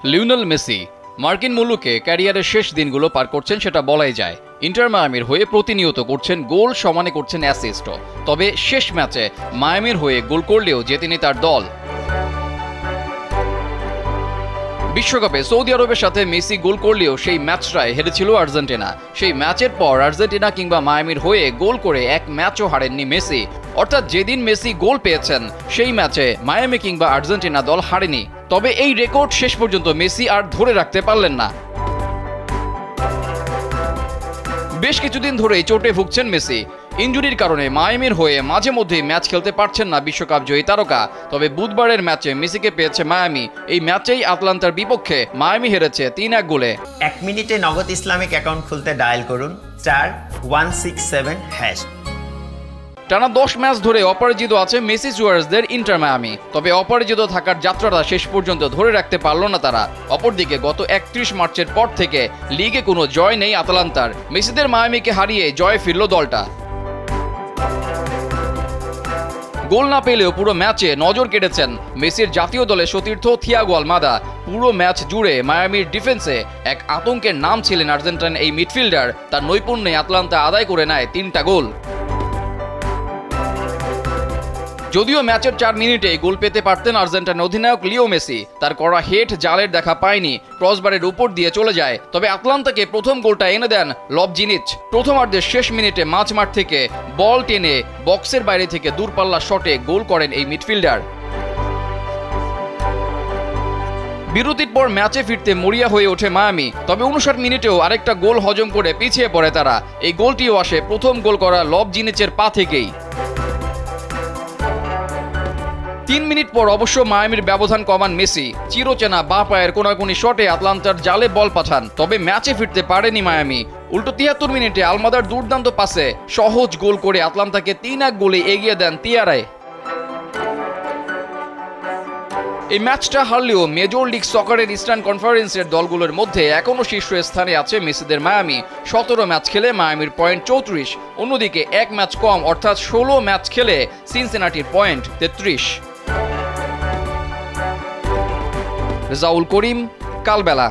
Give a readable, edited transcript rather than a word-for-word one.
Lionel Messi মার্কিন মুলুকে ক্যারিয়ারের শেষ দিনগুলো পার করছেন সেটা বলাই যায়। ইন্টার মায়ামির হয়ে প্রতিনিয়ত করছেন গোল, সমানে করছেন অ্যাসিস্টও। তবে শেষ ম্যাচে মায়ামির হয়ে গোল করলেও জেতেনি তার দল। বিশ্বকাপে সৌদি আরবের সাথে মেসি গোল করলেও সেই ম্যাচটায় হেরেছিল আর্জেন্টিনা। সেই ম্যাচের পর আর্জেন্টিনা কিংবা মায়ামির হয়ে গোল করে এক ম্যাচও হারেননি মেসি। অর্থাৎ যেদিন মেসি গোল পেয়েছেন সেই ম্যাচে মায়ামি কিংবা আর্জেন্টিনা দল হারেনি। তবে এই রেকর্ড শেষ পর্যন্ত মেসি আর ধরে রাখতে পারলেন না। বেশ কিছুদিন ধরেই চোটে ভুগছেন মেসি। ইনজুরির কারণে মায়ামির হয়ে মাঝে মধ্যেই ম্যাচ খেলতে পারছেন না বিশ্বকাপ জয়ী তারকা। তবে বুধবারের ম্যাচে মেসিকে পেয়েছে মায়ামি। এই ম্যাচেই আটলান্টার বিপক্ষে মায়ামি হেরেছে ৩-১ গোলে। ১ মিনিটে নগদ ইসলামিক অ্যাকাউন্ট খুলতে ডায়াল করুন *167#। টানা ১০ ম্যাচ ধরে অপরাজিত আছে মেসি সুয়ারেজদের ইন্টার মায়ামি। তবে অপরাজিত থাকার যাত্রাটা শেষ পর্যন্ত ধরে রাখতে পারল না তারা। অপরদিকে গত ৩১ মার্চের পর থেকে লিগে কোনো জয় নেই আটালান্তার। মেসিদের মায়ামিকে হারিয়ে জয় ফিরল দলটা। গোল না পেলেও পুরো ম্যাচে নজর কেড়েছেন মেসির জাতীয় দলে সতীর্থ থিয়াগো আলমাদা। পুরো ম্যাচ জুড়ে মায়ামির ডিফেন্সে এক আতঙ্কের নাম ছিলেন আর্জেন্টাইন এই মিডফিল্ডার। তার নৈপুণ্যে আটলান্টা আদায় করে নেয় ৩টা গোল। যদিও ম্যাচের ৪ মিনিটে গোল পেতে পারতেন আর্জেন্টাইন অধিনায়ক লিও মেসি, তার করা হেড জালের দেখা পায়নি, ক্রসবারের উপর দিয়ে চলে যায়। তবে আটলান্টাকে প্রথম গোলটা এনে দেন লবজিনিচ। প্রথমার্ধের শেষ মিনিটে মাঝমাঠ থেকে বল টেনে বক্সের বাইরে থেকে দূরপাল্লা শটে গোল করেন এই মিডফিল্ডার। বিরতির পর ম্যাচে ফিরতে মরিয়া হয়ে ওঠে মায়ামি। তবে ৫৯ মিনিটেও আরেকটা গোল হজম করে পিছিয়ে পড়ে তারা। এই গোলটিও আসে প্রথম গোল করা লবজিনিচের পা থেকেই। ৩ মিনিট পর অবশ্য মায়ামির ব্যবধান কমান মেসি। চিরচেনা বাঁ পায়ের কোনাকুনি শটে আটলান্টার জালে বল পাঠান। তবে ম্যাচে ফিরতে পারেনি মায়ামি। উল্টো ৭৩ মিনিটে আলমাদার দুর্দান্ত পাসে সহজ গোল করে আটলান্টাকে ৩-১ গোলে এগিয়ে দেন তিয়ারায়। এই ম্যাচটা হারলেও মেজর লিগ সকারের ইস্টার্ন কনফারেন্সের দলগুলোর মধ্যে এখনও শীর্ষ স্থানে আছে মেসিদের মায়ামি। ১৭ ম্যাচ খেলে মায়ামির পয়েন্ট ৩৪। অন্যদিকে ১ ম্যাচ কম অর্থাৎ ১৬ ম্যাচ খেলে সিনসিনাটির পয়েন্ট ৩৩। রেজাউল করিম, কালবেলা।